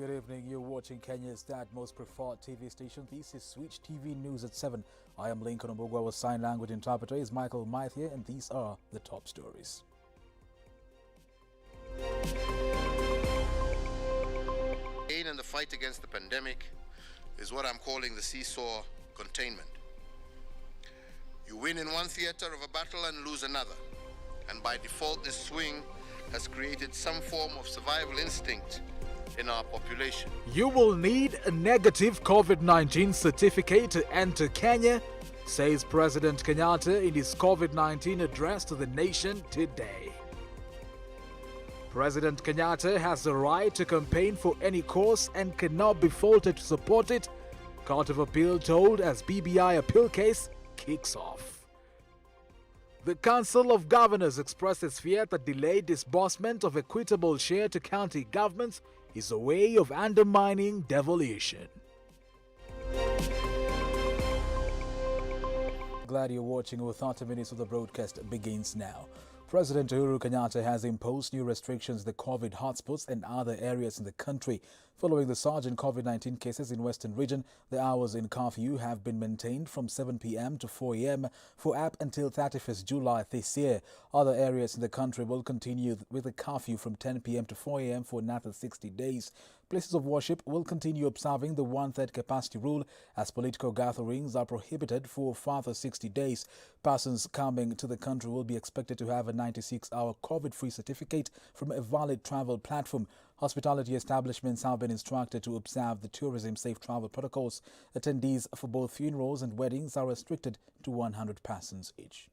Good evening. You're watching Kenya's most preferred TV station. This is Switch TV News at 7. I am Lincoln Obogwa. Our sign language interpreter is Michael Maithia, and these are the top stories. And the fight against the pandemic is what I'm calling the seesaw containment. You win in one theater of a battle and lose another. And by default, this swing has created some form of survival instinct in our population. You will need a negative COVID-19 certificate to enter Kenya, says President Kenyatta in his COVID-19 address to the nation today. President Kenyatta has the right to campaign for any cause and cannot be faulted to support it, Court of Appeal told as BIB Appeal case kicks off. The Council of Governors expresses fear that delayed disbursement of equitable share to county governments is a way of undermining devolution. Glad you're watching. Over 30 minutes of the broadcast begins now. President Uhuru Kenyatta has imposed new restrictions in the COVID hotspots and other areas in the country. Following the surge in COVID-19 cases in Western region, the hours in curfew have been maintained from 7 p.m. to 4 a.m. for up until 31st July this year. Other areas in the country will continue with a curfew from 10 p.m. to 4 a.m. for another 60 days. Places of worship will continue observing the one-third capacity rule as political gatherings are prohibited for further 60 days. Persons coming to the country will be expected to have a 96-hour COVID-free certificate from a valid travel platform. Hospitality establishments have been instructed to observe the tourism safe travel protocols. Attendees for both funerals and weddings are restricted to 100 persons each.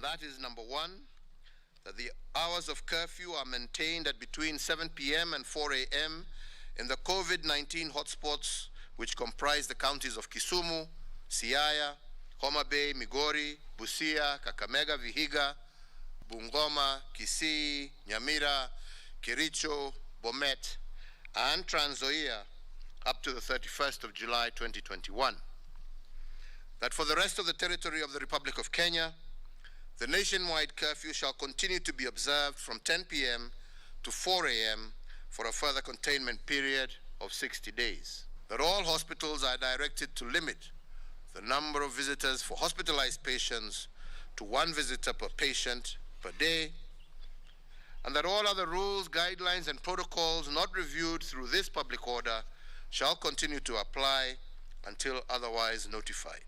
That is number one, that the hours of curfew are maintained at between 7 p.m. and 4 a.m. in the COVID-19 hotspots, which comprise the counties of Kisumu, Siaya, Homa Bay, Migori, Busia, Kakamega, Vihiga, Bungoma, Kisii, Nyamira, Kericho, Bomet, and Trans Nzoia up to the 31st of July 2021. That for the rest of the territory of the Republic of Kenya, the nationwide curfew shall continue to be observed from 10 p.m. to 4 a.m. for a further containment period of 60 days. That all hospitals are directed to limit the number of visitors for hospitalized patients to 1 visitor per patient per day, and that all other rules, guidelines, and protocols not reviewed through this public order shall continue to apply until otherwise notified.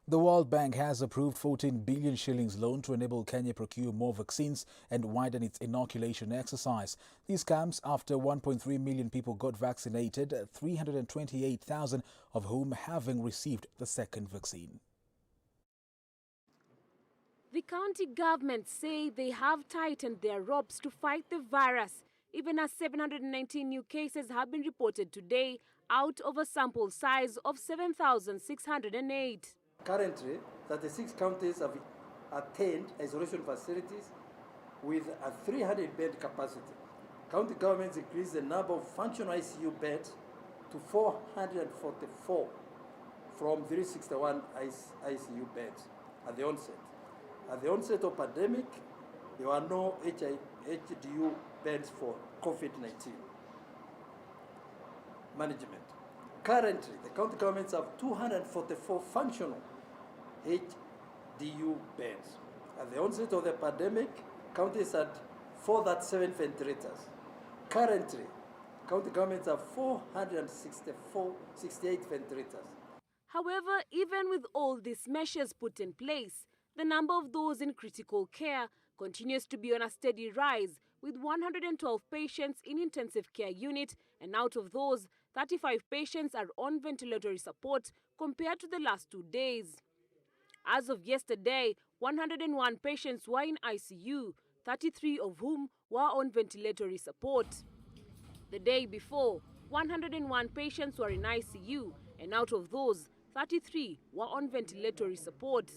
The World Bank has approved 14 billion shillings loan to enable Kenya procure more vaccines and widen its inoculation exercise. This comes after 1.3 million people got vaccinated, 328,000 of whom having received the second vaccine. The county governments say they have tightened their ropes to fight the virus, even as 719 new cases have been reported today out of a sample size of 7,608. Currently, 36 counties have attained isolation facilities with a 300-bed capacity. County governments increased the number of functional ICU beds to 444 from 361 ICU beds at the onset. At the onset of pandemic, there were no HDU beds for COVID-19 management. Currently, the county governments have 244 functional HDU beds. At the onset of the pandemic, counties had 437 ventilators. Currently, county governments have 468 ventilators. However, even with all these measures put in place, the number of those in critical care continues to be on a steady rise, with 112 patients in intensive care unit, and out of those, 35 patients are on ventilatory support compared to the last 2 days. As of yesterday, 101 patients were in ICU, 33 of whom were on ventilatory support. The day before, 101 patients were in ICU, and out of those, 33 were on ventilatory support.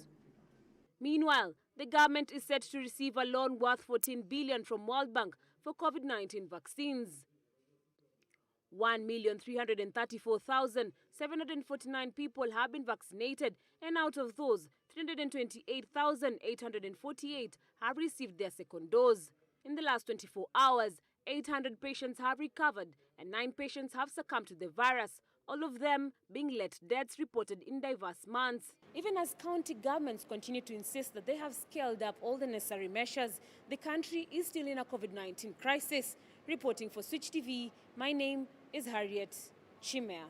Meanwhile, the government is set to receive a loan worth 14 billion from World Bank for COVID-19 vaccines. 1,334,749 people have been vaccinated, and out of those, 328,848 have received their second dose. In the last 24 hours, 800 patients have recovered and 9 patients have succumbed to the virus, all of them being late deaths reported in diverse months. Even as county governments continue to insist that they have scaled up all the necessary measures, the country is still in a COVID-19 crisis. Reporting for Switch TV, my name is Harriet Chimea.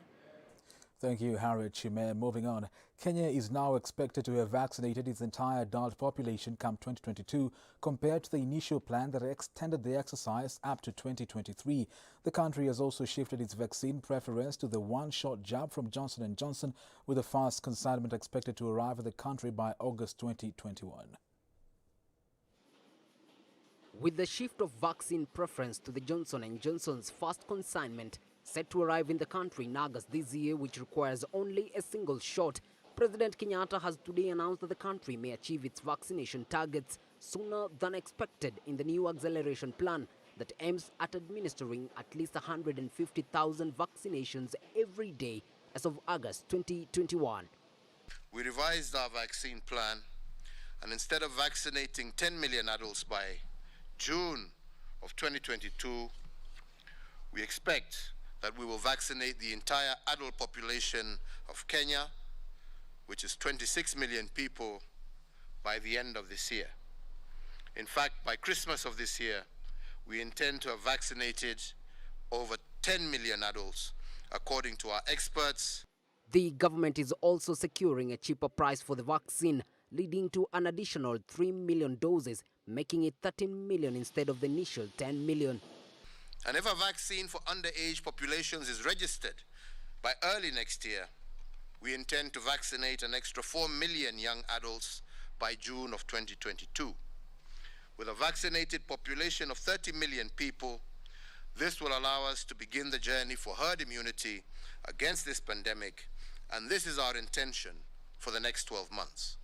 Thank you, Harriet Chimea. Moving on, Kenya is now expected to have vaccinated its entire adult population come 2022 compared to the initial plan that extended the exercise up to 2023. The country has also shifted its vaccine preference to the one-shot jab from Johnson & Johnson, with the first consignment expected to arrive in the country by August 2021. With the shift of vaccine preference to the Johnson & Johnson's first consignment, set to arrive in the country in August this year, which requires only a single shot, President Kenyatta has today announced that the country may achieve its vaccination targets sooner than expected in the new acceleration plan that aims at administering at least 150,000 vaccinations every day as of August 2021. We revised our vaccine plan, and instead of vaccinating 10 million adults by June of 2022, we expect that we will vaccinate the entire adult population of Kenya, which is 26 million people, by the end of this year. In fact, by Christmas of this year, we intend to have vaccinated over 10 million adults, according to our experts. The government is also securing a cheaper price for the vaccine, leading to an additional 3 million doses, making it 13 million instead of the initial 10 million. And if a vaccine for underage populations is registered by early next year, we intend to vaccinate an extra 4 million young adults by June of 2022. With a vaccinated population of 30 million people, this will allow us to begin the journey for herd immunity against this pandemic, and this is our intention for the next 12 months.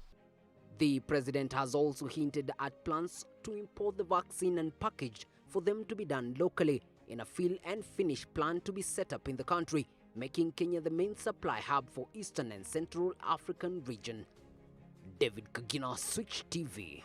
The president has also hinted at plans to import the vaccine and packaged for them to be done locally in a fill and finish plan to be set up in the country, making Kenya the main supply hub for Eastern and Central African region. David Kagina, Switch TV.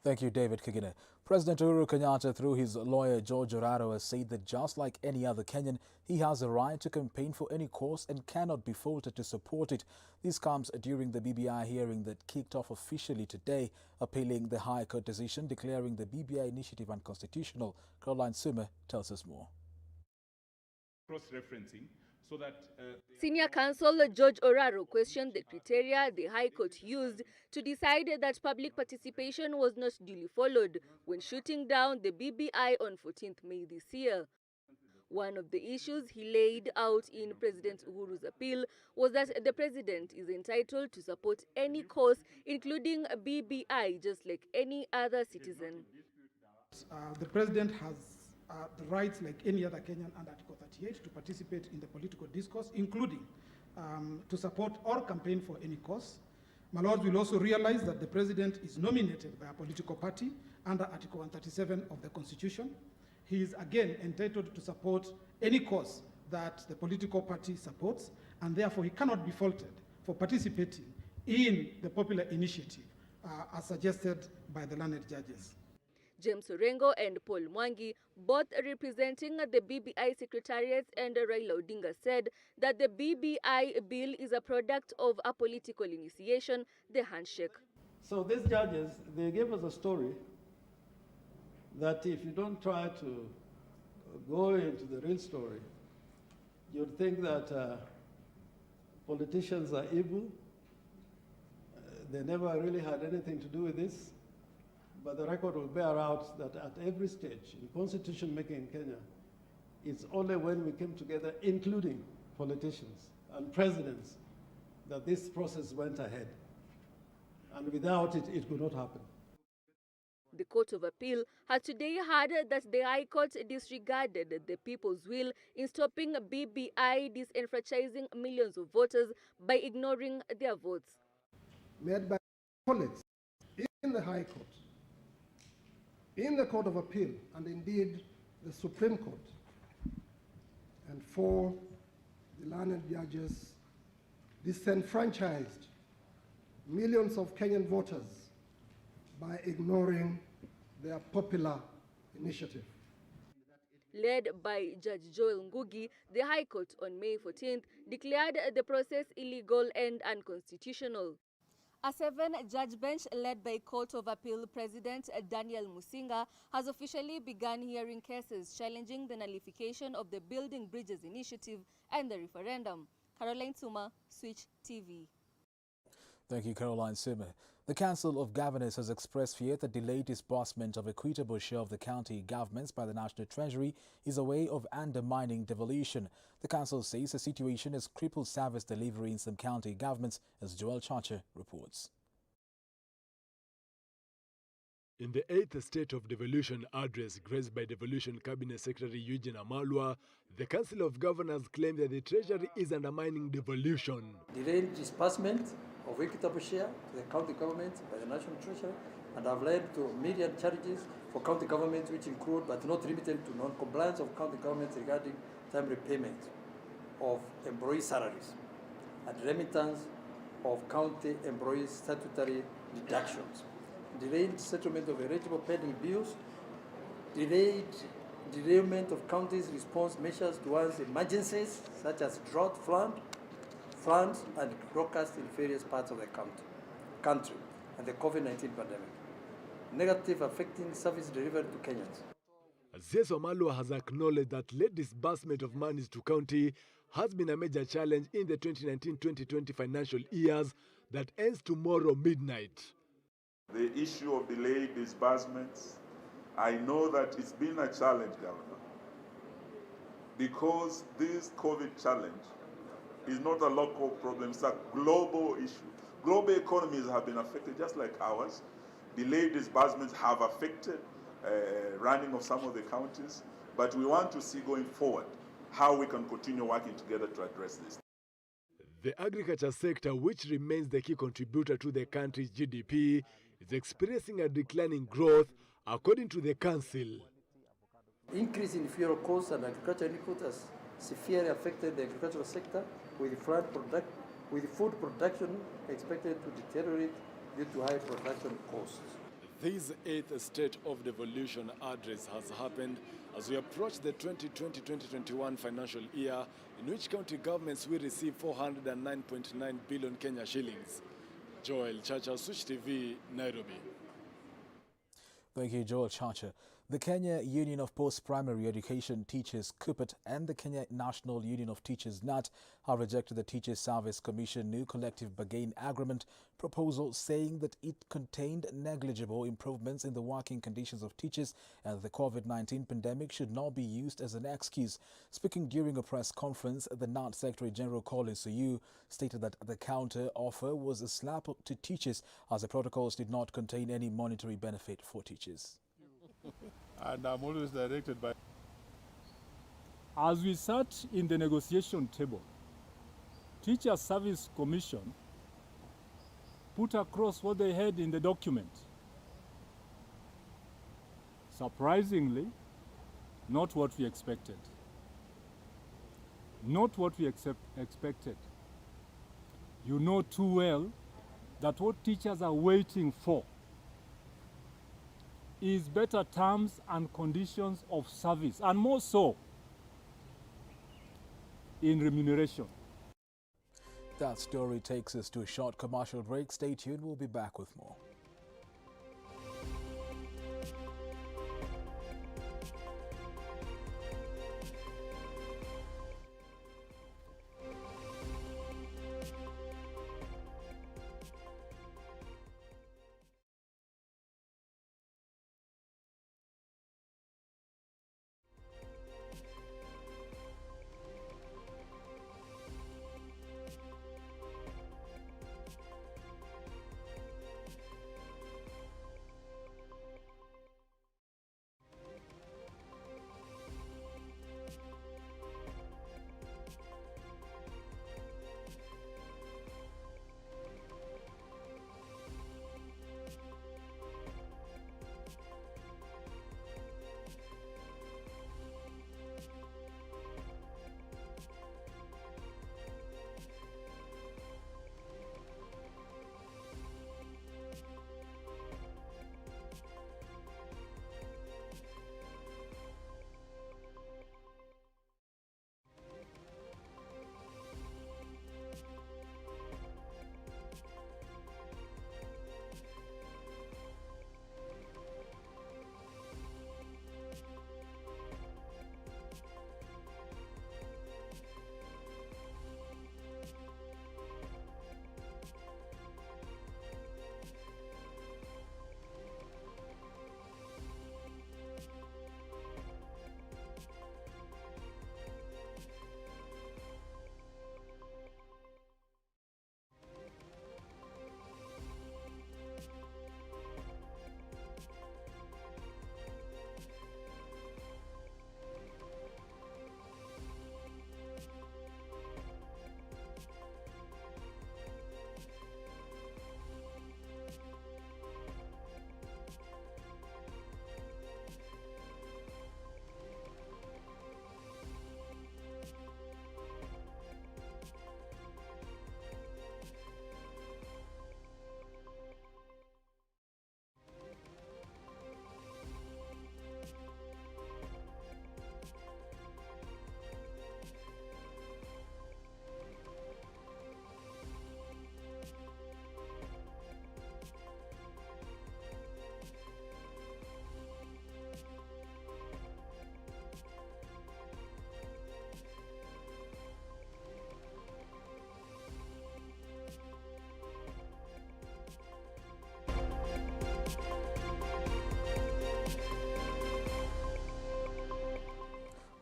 Thank you, David Kagina. President Uhuru Kenyatta, through his lawyer George Oraro, has said that just like any other Kenyan, he has a right to campaign for any cause and cannot be faulted to support it. This comes during the BBI hearing that kicked off officially today, appealing the High Court decision declaring the BBI initiative unconstitutional. Caroline Sumer tells us more. Cross-referencing so that Senior counsel George Oraro questioned the criteria the High Court used to decide that public participation was not duly followed when shooting down the BBI on 14th May this year. One of the issues he laid out in President Uhuru's appeal was that the president is entitled to support any cause, including BBI, just like any other citizen. The president has the rights like any other Kenyan under Article 38 to participate in the political discourse, including to support or campaign for any cause. My lords will also realize that the president is nominated by a political party under Article 137 of the Constitution. He is again entitled to support any cause that the political party supports, and therefore he cannot be faulted for participating in the popular initiative as suggested by the learned judges. James Orengo and Paul Mwangi, both representing the BBI Secretariat and Raila Odinga, said that the BBI bill is a product of a political initiation, the handshake. So these judges, they gave us a story that if you don't try to go into the real story, you'd think that politicians are evil. They never really had anything to do with this. But the record will bear out that at every stage in constitution making in Kenya, it's only when we came together, including politicians and presidents, that this process went ahead. And without it, it could not happen. The Court of Appeal has today heard that the High Court disregarded the people's will in stopping BBI disenfranchising millions of voters by ignoring their votes. Made by colleagues in the High Court, in the Court of Appeal, and indeed the Supreme Court, and for the learned judges disenfranchised millions of Kenyan voters by ignoring their popular initiative. Led by Judge Joel Ngugi, the High Court on May 14th declared the process illegal and unconstitutional. A 7-judge bench led by Court of Appeal President Daniel Musinga has officially begun hearing cases challenging the nullification of the Building Bridges initiative and the referendum. Caroline Suma, Switch TV. Thank you, Caroline Simmer. The Council of Governors has expressed fear that delayed disbursement of equitable share of the county governments by the National Treasury is a way of undermining devolution. The council says the situation has crippled service delivery in some county governments, as Joel Chacha reports. In the 8th State of Devolution address graced by Devolution Cabinet Secretary Eugene Amalwa, the Council of Governors claimed that the Treasury is undermining devolution. Delayed disbursement of equitable share to the county government by the National Treasury, and have led to immediate charges for county governments, which include but not limited to non-compliance of county governments regarding timely payment of employee salaries and remittance of county employees' statutory deductions, delayed settlement of eligible pending bills, derailment of counties' response measures towards emergencies such as drought, floods and locusts in various parts of the country, and the COVID-19 pandemic, negative affecting service delivery to Kenyans. Aziz Omalwa has acknowledged that late disbursement of monies to county has been a major challenge in the 2019-2020 financial years that ends tomorrow midnight. The issue of delayed disbursements, I know that it's been a challenge, Governor, because this COVID challenge is not a local problem, it's a global issue. Global economies have been affected just like ours. Delayed disbursements have affected running of some of the counties, but we want to see going forward how we can continue working together to address this. The agriculture sector, which remains the key contributor to the country's GDP, is experiencing a declining growth, according to the council. Increase in fuel costs and agricultural input has severely affected the agricultural sector, with food production expected to deteriorate due to high production costs. This 8th State of Devolution address has happened as we approach the 2020-2021 financial year, in which county governments will receive 409.9 billion Kenya shillings. Joel Chacha, Switch TV, Nairobi. Thank you, Joel Chacha. The Kenya Union of Post-Primary Education Teachers, KUPPET, and the Kenya National Union of Teachers, NAT, have rejected the Teachers Service Commission new collective bargain agreement proposal, saying that it contained negligible improvements in the working conditions of teachers and the COVID-19 pandemic should not be used as an excuse. Speaking during a press conference, the NAT Secretary General Colin Suyu stated that the counter offer was a slap to teachers as the protocols did not contain any monetary benefit for teachers. And I'm always directed by... As we sat in the negotiation table, Teacher Service Commission put across what they had in the document. Surprisingly, not what we expected. Not what we expected. You know too well that what teachers are waiting for is better terms and conditions of service, and more so in remuneration. That story takes us to a short commercial break. Stay tuned, we'll be back with more.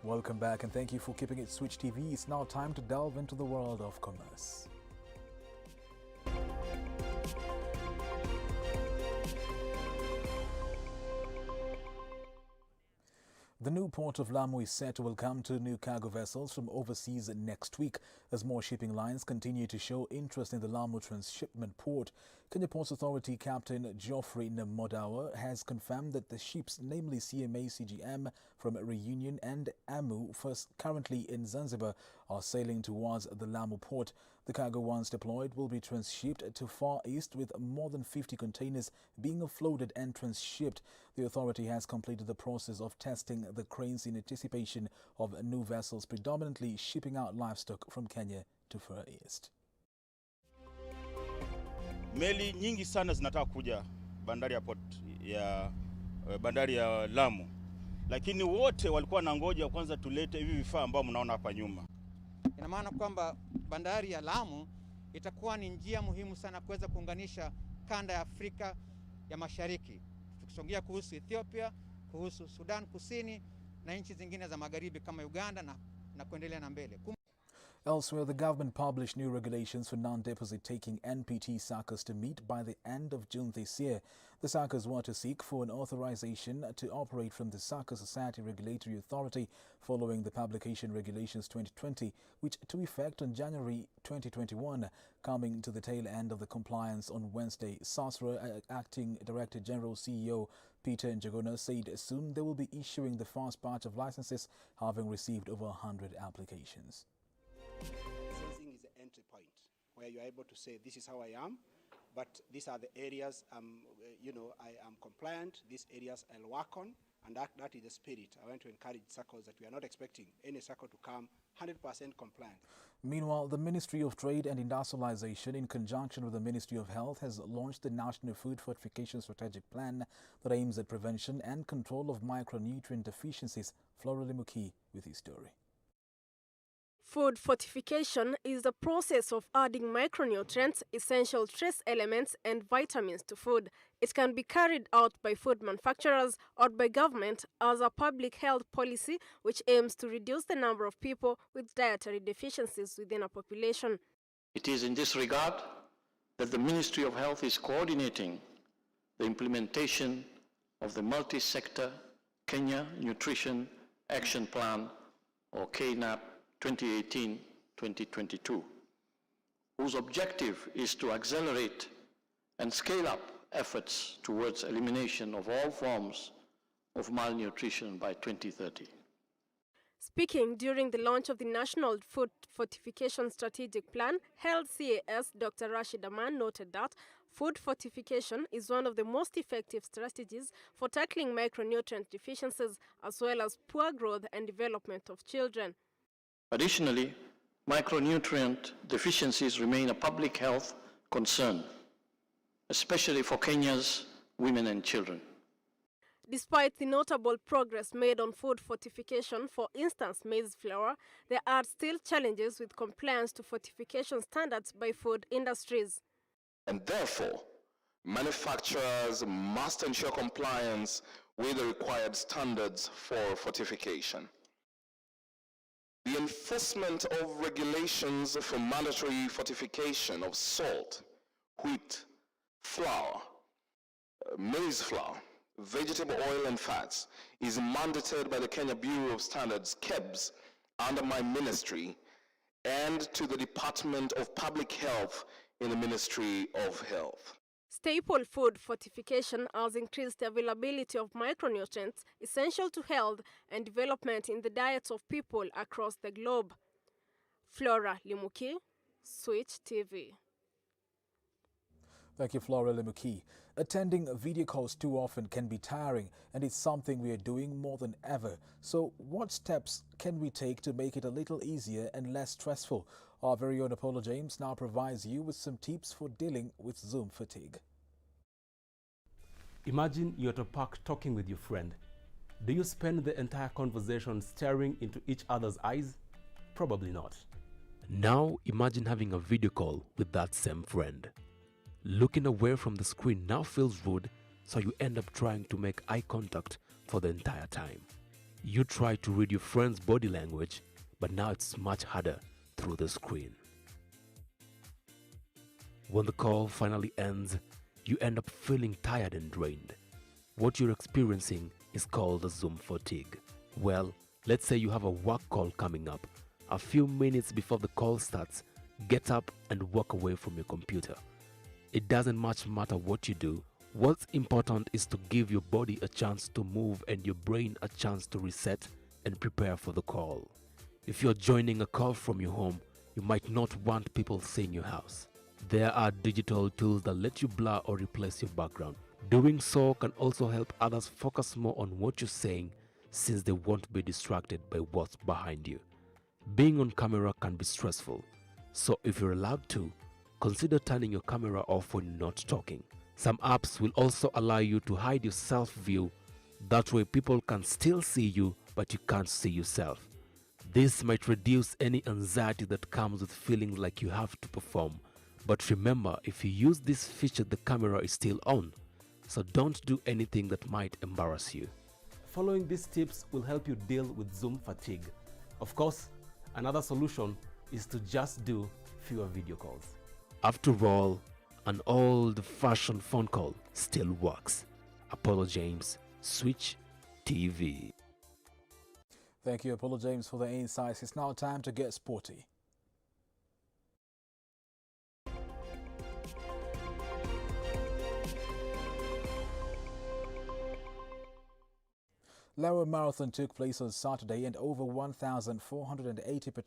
Welcome back and thank you for keeping it Switch TV. It's now time to delve into the world of commerce. The new port of Lamu is set to welcome 2 new cargo vessels from overseas next week as more shipping lines continue to show interest in the Lamu transshipment port. Kenya Ports Authority Captain Geoffrey Namodawa has confirmed that the ships, namely CMA CGM from Reunion and AMU, first currently in Zanzibar, are sailing towards the Lamu port. The cargo, once deployed, will be transshipped to Far East, with more than 50 containers being offloaded and transshipped. The authority has completed the process of testing the cranes in anticipation of new vessels, predominantly shipping out livestock from Kenya to Far East. Meli nyingi sana zinataka kuja bandari ya Lamu, lakini wote walikuwa na ngoja kwanza tulete hivi vifaa ambao mnaona hapa nyuma. Ina maana kwamba bandari ya Lamu itakuwa ni njia muhimu sana kuweza kuunganisha kanda ya Afrika ya Mashariki, tukisongea kuhusu Ethiopia, kuhusu Sudan Kusini na nchi zingine za magharibi kama Uganda na kuendelea na mbele. Elsewhere, the government published new regulations for non-deposit-taking NPT SACCOs to meet by the end of June this year. The SACCOs were to seek for an authorization to operate from the SACCO Society Regulatory Authority following the Publication Regulations 2020, which took effect on January 2021. Coming to the tail end of the compliance on Wednesday, SASRA Acting Director General CEO Peter Njuguna said soon they will be issuing the first batch of licenses, having received over 100 applications. Licensing is the entry point where you are able to say, this is how I am, but these are the areas I am compliant, these areas I'll work on, and that is the spirit. I want to encourage SACCOs that we are not expecting any SACCO to come 100% compliant. Meanwhile, the Ministry of Trade and Industrialization, in conjunction with the Ministry of Health, has launched the National Food Fortification Strategic Plan that aims at prevention and control of micronutrient deficiencies. Flora Limuki with his story. Food fortification is the process of adding micronutrients, essential trace elements, and vitamins to food. It can be carried out by food manufacturers or by government as a public health policy which aims to reduce the number of people with dietary deficiencies within a population. It is in this regard that the Ministry of Health is coordinating the implementation of the multi-sector Kenya Nutrition Action Plan, or KNAP, 2018-2022, whose objective is to accelerate and scale up efforts towards elimination of all forms of malnutrition by 2030. Speaking during the launch of the National Food Fortification Strategic Plan, Health CAS Dr. Rashid Aman noted that food fortification is one of the most effective strategies for tackling micronutrient deficiencies as well as poor growth and development of children. Additionally, micronutrient deficiencies remain a public health concern, especially for Kenya's women and children. Despite the notable progress made on food fortification, for instance maize flour, there are still challenges with compliance to fortification standards by food industries. And therefore, manufacturers must ensure compliance with the required standards for fortification. The enforcement of regulations for mandatory fortification of salt, wheat, flour, maize flour, vegetable oil and fats is mandated by the Kenya Bureau of Standards, KEBS, under my ministry, and to the Department of Public Health in the Ministry of Health. Staple food fortification has increased the availability of micronutrients essential to health and development in the diets of people across the globe. Flora Limuki, Switch TV. Thank you, Flora Limuki. Attending video calls too often can be tiring, and it's something we are doing more than ever. So what steps can we take to make it a little easier and less stressful? Our very own Apollo James now provides you with some tips for dealing with Zoom fatigue. Imagine you're at a park talking with your friend. Do you spend the entire conversation staring into each other's eyes? Probably not. Now imagine having a video call with that same friend. Looking away from the screen now feels rude, so you end up trying to make eye contact for the entire time. You try to read your friend's body language, but now it's much harder through the screen. When the call finally ends, you end up feeling tired and drained. What you're experiencing is called the Zoom fatigue. Well, let's say you have a work call coming up. A few minutes before the call starts, get up and walk away from your computer. It doesn't much matter what you do. What's important is to give your body a chance to move and your brain a chance to reset and prepare for the call. If you're joining a call from your home, you might not want people seeing your house. There are digital tools that let you blur or replace your background. Doing so can also help others focus more on what you're saying, since they won't be distracted by what's behind you. Being on camera can be stressful, so if you're allowed to, consider turning your camera off when you're not talking. Some apps will also allow you to hide your self-view. That way people can still see you, but you can't see yourself. This might reduce any anxiety that comes with feeling like you have to perform. But remember, if you use this feature, the camera is still on, so don't do anything that might embarrass you. Following these tips will help you deal with Zoom fatigue. Of course, another solution is to just do fewer video calls. After all, an old-fashioned phone call still works. Apollo James, Switch TV. Thank you, Apollo James, for the insights. It's now time to get sporty. Lamu Marathon took place on Saturday and over 1,480 participants